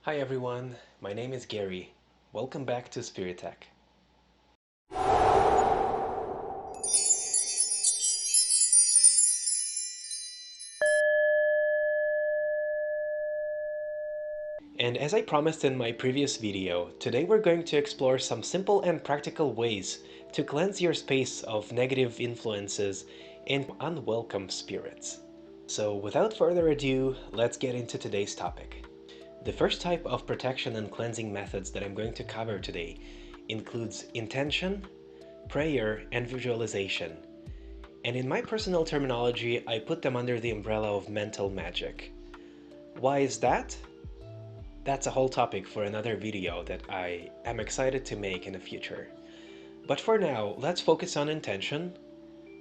Hi everyone, my name is Gary. Welcome back to Spirit Tech. And as I promised in my previous video, today we're going to explore some simple and practical ways to cleanse your space of negative influences and unwelcome spirits. So without further ado, let's get into today's topic. The first type of protection and cleansing methods that I'm going to cover today includes intention, prayer, and visualization. And in my personal terminology, I put them under the umbrella of mental magic. Why is that? That's a whole topic for another video that I am excited to make in the future. But for now, let's focus on intention,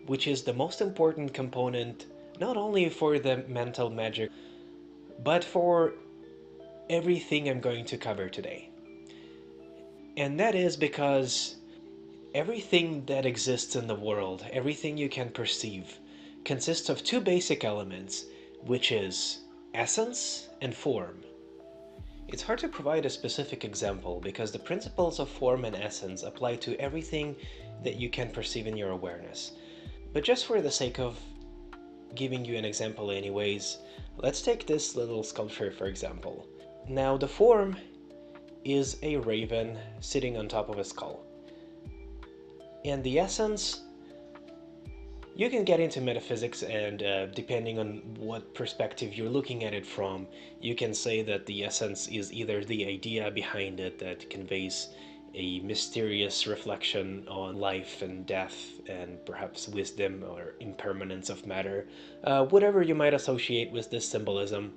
which is the most important component not only for the mental magic, but for everything I'm going to cover today. And that is because everything that exists in the world, everything you can perceive, consists of two basic elements, which is essence and form. It's hard to provide a specific example because the principles of form and essence apply to everything that you can perceive in your awareness. But just for the sake of giving you an example anyways, let's take this little sculpture for example. Now the form is a raven sitting on top of a skull. And the essence, you can get into metaphysics and depending on what perspective you're looking at it from, you can say that the essence is either the idea behind it that conveys a mysterious reflection on life and death and perhaps wisdom or impermanence of matter, whatever you might associate with this symbolism.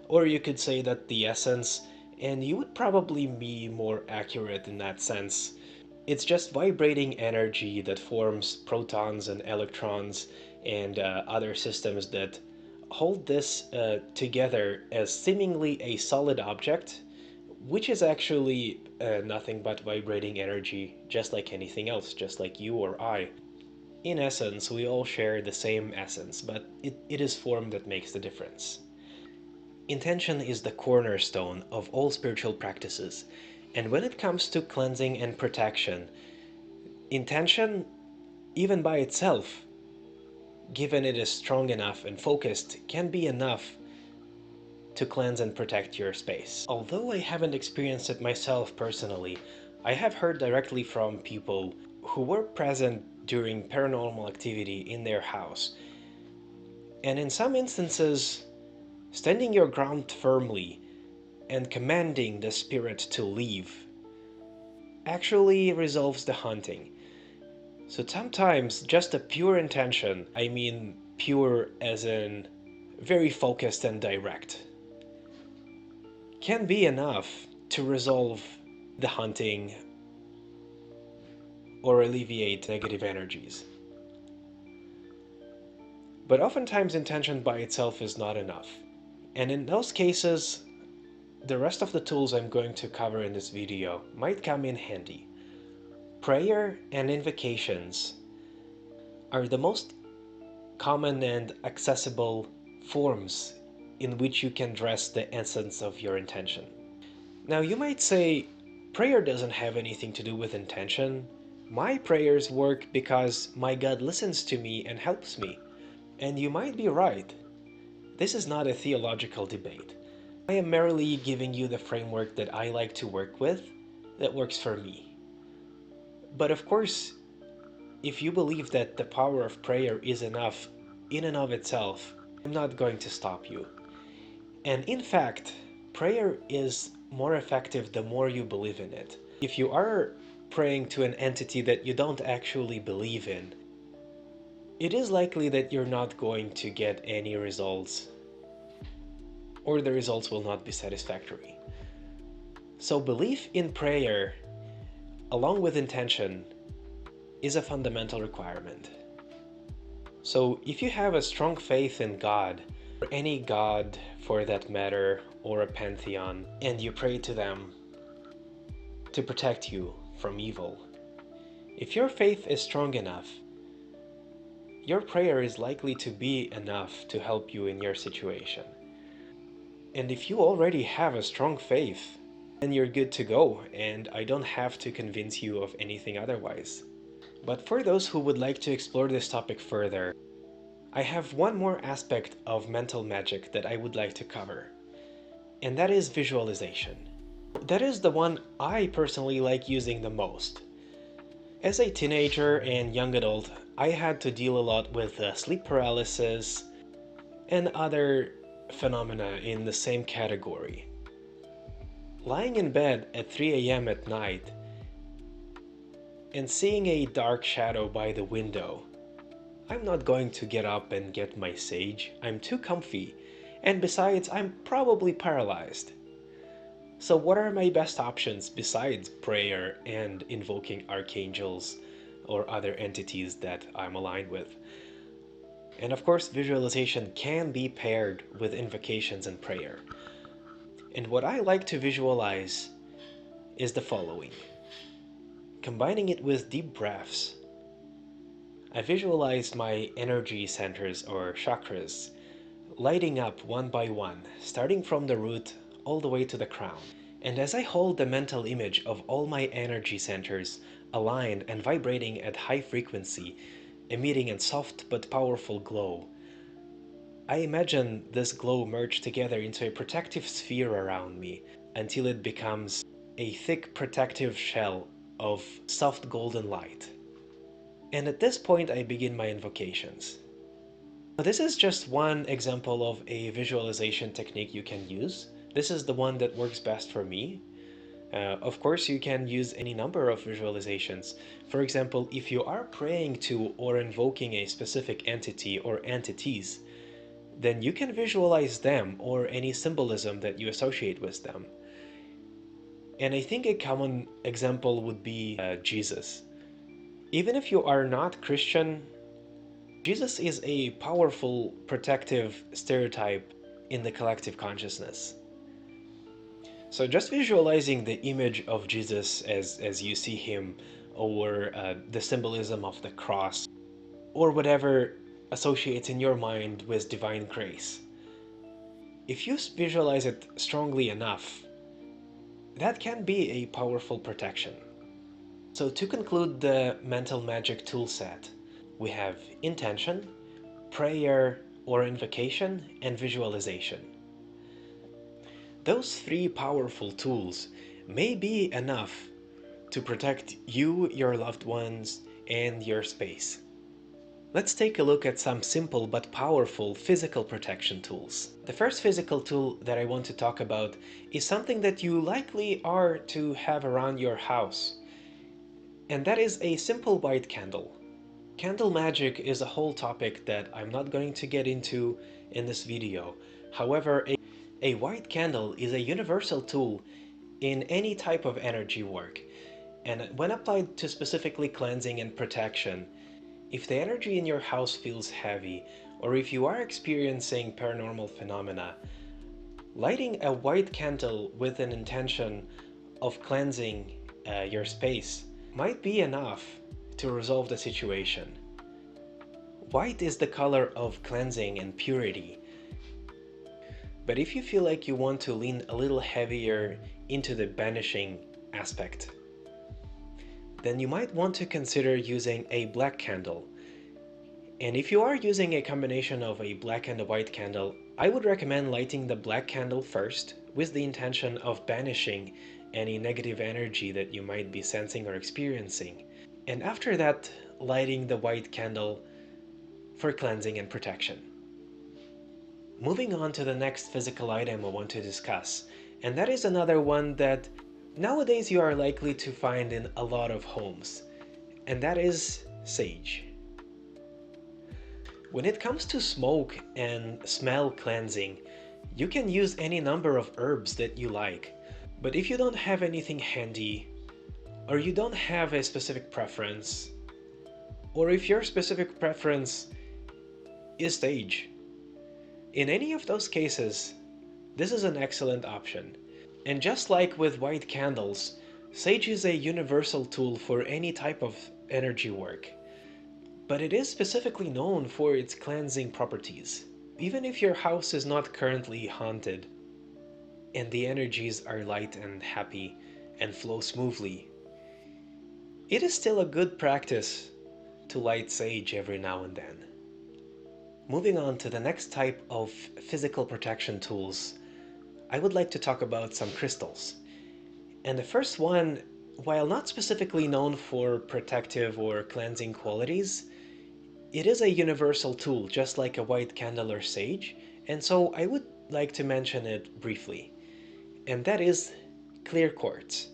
Or you could say that the essence, and you would probably be more accurate in that sense, it's just vibrating energy that forms protons and electrons and other systems that hold this together as seemingly a solid object, which is actually nothing but vibrating energy, just like anything else, just like you or I. In essence, we all share the same essence, but it is form that makes the difference. Intention is the cornerstone of all spiritual practices, and when it comes to cleansing and protection, intention, even by itself, given it is strong enough and focused, can be enough to cleanse and protect your space. Although I haven't experienced it myself personally, I have heard directly from people who were present during paranormal activity in their house. And in some instances, standing your ground firmly and commanding the spirit to leave actually resolves the haunting. So sometimes just a pure intention, I mean pure as in very focused and direct, can be enough to resolve the haunting or alleviate negative energies. But oftentimes intention by itself is not enough. And in those cases, the rest of the tools I'm going to cover in this video might come in handy. Prayer and invocations are the most common and accessible forms in which you can dress the essence of your intention. Now you might say, prayer doesn't have anything to do with intention. My prayers work because my God listens to me and helps me. And you might be right. This is not a theological debate. I am merely giving you the framework that I like to work with that works for me. But of course, if you believe that the power of prayer is enough in and of itself, I'm not going to stop you. And in fact, prayer is more effective the more you believe in it. If you are praying to an entity that you don't actually believe in, it is likely that you're not going to get any results, or the results will not be satisfactory. So belief in prayer, along with intention, is a fundamental requirement. So if you have a strong faith in God, or any God for that matter, or a pantheon, and you pray to them to protect you from evil, if your faith is strong enough, your prayer is likely to be enough to help you in your situation. And if you already have a strong faith, then you're good to go, and I don't have to convince you of anything otherwise. But for those who would like to explore this topic further, I have one more aspect of mental magic that I would like to cover, and that is visualization. That is the one I personally like using the most. As a teenager and young adult, I had to deal a lot with sleep paralysis and other phenomena in the same category. Lying in bed at 3 a.m. at night and seeing a dark shadow by the window, I'm not going to get up and get my sage. I'm too comfy, and besides, I'm probably paralyzed. So what are my best options besides prayer and invoking archangels or other entities that I'm aligned with? And of course, visualization can be paired with invocations and prayer. And what I like to visualize is the following. Combining it with deep breaths, I visualize my energy centers or chakras lighting up one by one, starting from the root all the way to the crown. And as I hold the mental image of all my energy centers aligned and vibrating at high frequency, emitting a soft but powerful glow, I imagine this glow merge together into a protective sphere around me until it becomes a thick protective shell of soft golden light. And at this point I begin my invocations. This is just one example of a visualization technique you can use. This is the one that works best for me. Of course, you can use any number of visualizations. For example, if you are praying to or invoking a specific entity or entities, then you can visualize them or any symbolism that you associate with them. And I think a common example would be Jesus. Even if you are not Christian, Jesus is a powerful protective stereotype in the collective consciousness. So just visualizing the image of Jesus as you see him, or the symbolism of the cross, or whatever associates in your mind with divine grace. If you visualize it strongly enough, that can be a powerful protection. So to conclude the mental magic toolset, we have intention, prayer or invocation, and visualization. Those three powerful tools may be enough to protect you, your loved ones, and your space. Let's take a look at some simple but powerful physical protection tools. The first physical tool that I want to talk about is something that you likely are to have around your house, and that is a simple white candle. Candle magic is a whole topic that I'm not going to get into in this video. However, a white candle is a universal tool in any type of energy work, and when applied to specifically cleansing and protection, if the energy in your house feels heavy, or if you are experiencing paranormal phenomena, lighting a white candle with an intention of cleansing your space might be enough to resolve the situation. White is the color of cleansing and purity. But if you feel like you want to lean a little heavier into the banishing aspect, then you might want to consider using a black candle. And if you are using a combination of a black and a white candle, I would recommend lighting the black candle first with the intention of banishing any negative energy that you might be sensing or experiencing. And after that, lighting the white candle for cleansing and protection. Moving on to the next physical item I want to discuss, and that is another one that nowadays you are likely to find in a lot of homes, and that is sage. When it comes to smoke and smell cleansing, you can use any number of herbs that you like, but if you don't have anything handy, or you don't have a specific preference, or if your specific preference is sage, in any of those cases, this is an excellent option. And just like with white candles, sage is a universal tool for any type of energy work, but it is specifically known for its cleansing properties. Even if your house is not currently haunted, and the energies are light and happy and flow smoothly. It is still a good practice to light sage every now and then. Moving on to the next type of physical protection tools, I would like to talk about some crystals. And the first one, while not specifically known for protective or cleansing qualities, it is a universal tool just like a white candle or sage, and so I would like to mention it briefly. And that is clear quartz.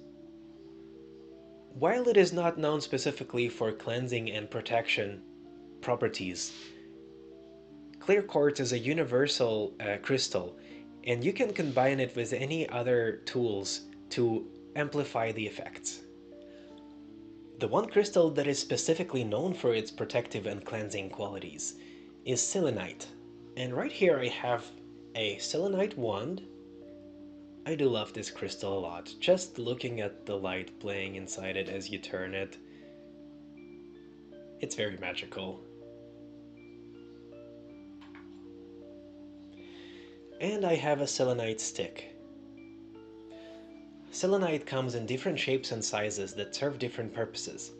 While it is not known specifically for cleansing and protection properties, clear quartz is a universal crystal, and you can combine it with any other tools to amplify the effects. The one crystal that is specifically known for its protective and cleansing qualities is selenite. And right here I have a selenite wand. I do love this crystal a lot. Just looking at the light playing inside it as you turn it, it's very magical. And I have a selenite stick. Selenite comes in different shapes and sizes that serve different purposes.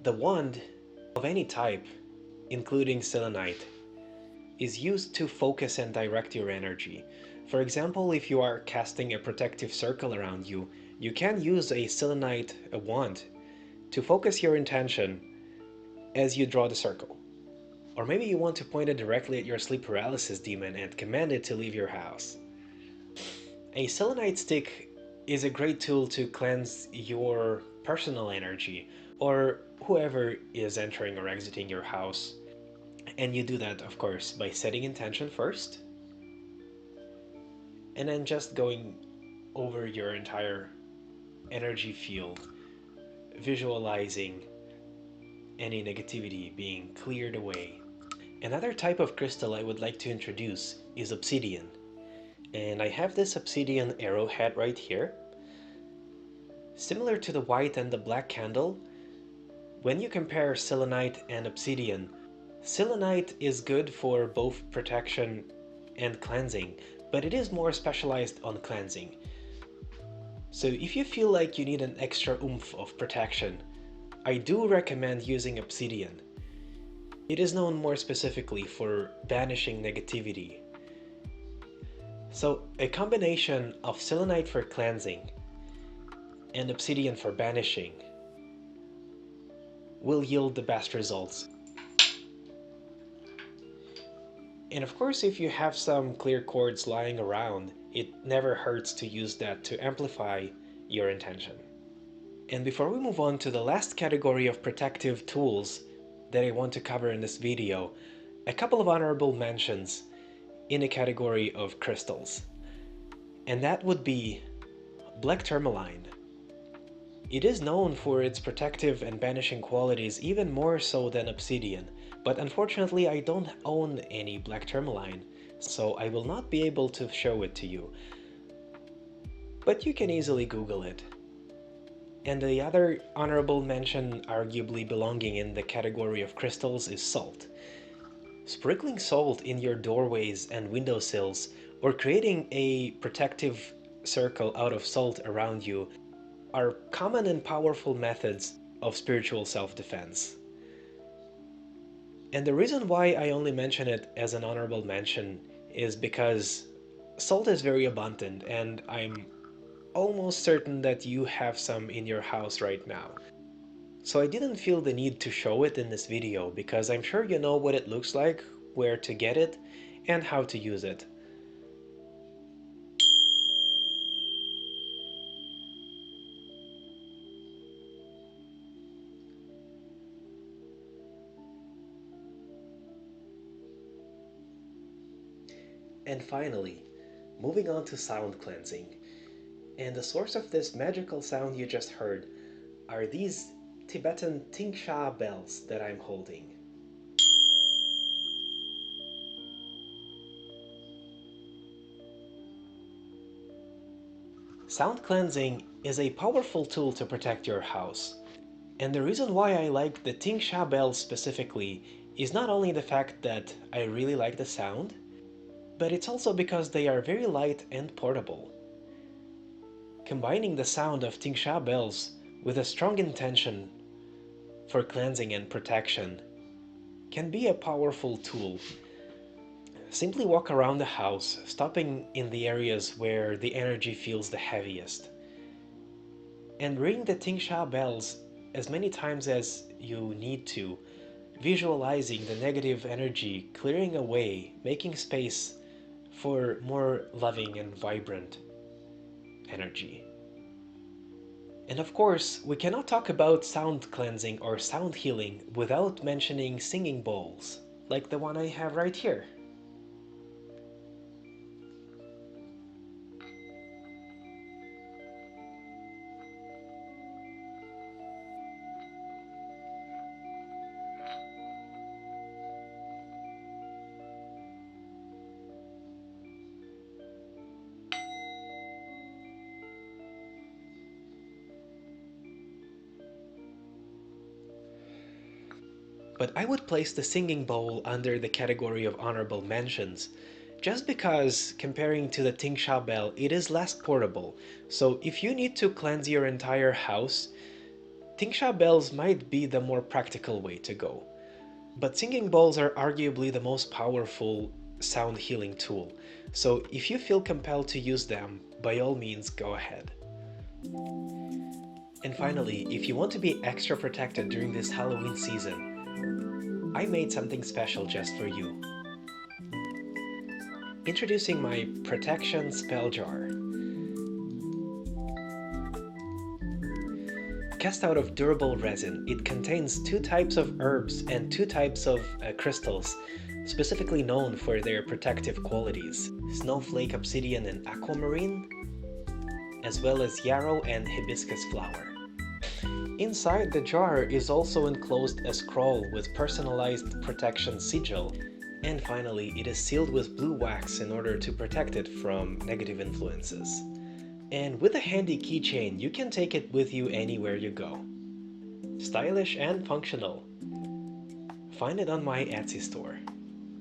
The wand of any type, including selenite, is used to focus and direct your energy. For example, if you are casting a protective circle around you, you can use a selenite wand to focus your intention as you draw the circle. Or maybe you want to point it directly at your sleep paralysis demon and command it to leave your house. A selenite stick is a great tool to cleanse your personal energy or whoever is entering or exiting your house. And you do that, of course, by setting intention first, and then just going over your entire energy field, visualizing any negativity being cleared away. Another type of crystal I would like to introduce is obsidian. And I have this obsidian arrowhead right here. Similar to the white and the black candle, when you compare selenite and obsidian, selenite is good for both protection and cleansing, but it is more specialized on cleansing. So if you feel like you need an extra oomph of protection, I do recommend using obsidian. It is known more specifically for banishing negativity. So a combination of selenite for cleansing and obsidian for banishing will yield the best results. And of course, if you have some clear quartz lying around, it never hurts to use that to amplify your intention. And before we move on to the last category of protective tools that I want to cover in this video, a couple of honorable mentions in a category of crystals. And that would be black tourmaline. It is known for its protective and banishing qualities even more so than obsidian, but unfortunately I don't own any black tourmaline, so I will not be able to show it to you. But you can easily Google it. And the other honorable mention, arguably belonging in the category of crystals, is salt. Sprinkling salt in your doorways and windowsills, or creating a protective circle out of salt around you, are common and powerful methods of spiritual self-defense. And the reason why I only mention it as an honorable mention is because salt is very abundant, and I'm almost certain that you have some in your house right now. So I didn't feel the need to show it in this video because I'm sure you know what it looks like, where to get it, and how to use it. And finally, moving on to sound cleansing. And the source of this magical sound you just heard are these Tibetan Tingsha bells that I'm holding. Sound cleansing is a powerful tool to protect your house. And the reason why I like the Tingsha bells specifically is not only the fact that I really like the sound, but it's also because they are very light and portable. Combining the sound of Tingsha bells with a strong intention for cleansing and protection can be a powerful tool. Simply walk around the house, stopping in the areas where the energy feels the heaviest, and ring the Tingsha bells as many times as you need to, visualizing the negative energy clearing away, making space for more loving and vibrant energy. And of course, we cannot talk about sound cleansing or sound healing without mentioning singing bowls, like the one I have right here. But I would place the singing bowl under the category of honorable mentions, just because comparing to the Tingsha bell, it is less portable. So if you need to cleanse your entire house, Tingsha bells might be the more practical way to go. But singing bowls are arguably the most powerful sound healing tool, so if you feel compelled to use them, by all means go ahead. And finally, if you want to be extra protected during this Halloween season, I made something special just for you. Introducing my Protection Spell Jar. Cast out of durable resin, it contains 2 types of herbs and 2 types of crystals, specifically known for their protective qualities: snowflake obsidian and aquamarine, as well as yarrow and hibiscus flower. Inside the jar is also enclosed a scroll with personalized protection sigil, and finally it is sealed with blue wax in order to protect it from negative influences. And with a handy keychain, you can take it with you anywhere you go. Stylish and functional. Find it on my Etsy store.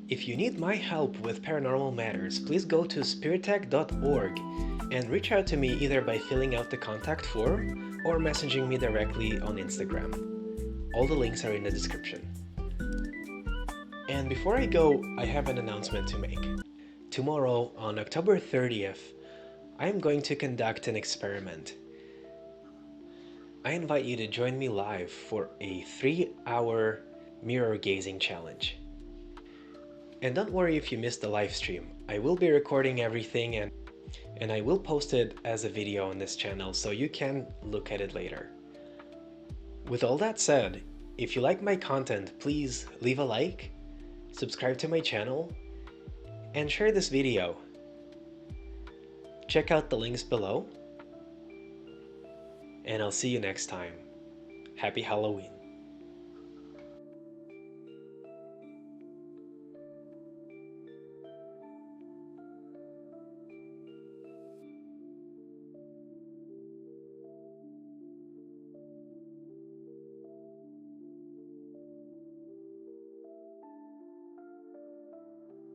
If you need my help with paranormal matters, please go to spiritech.org and reach out to me either by filling out the contact form or messaging me directly on Instagram. All the links are in the description. And before I go, I have an announcement to make. Tomorrow, on October 30th, I am going to conduct an experiment. I invite you to join me live for a 3-hour mirror gazing challenge. And don't worry if you missed the live stream. I will be recording everything and I will post it as a video on this channel so you can look at it later. With all that said, if you like my content, please leave a like, subscribe to my channel, and share this video. Check out the links below, and I'll see you next time. Happy Halloween!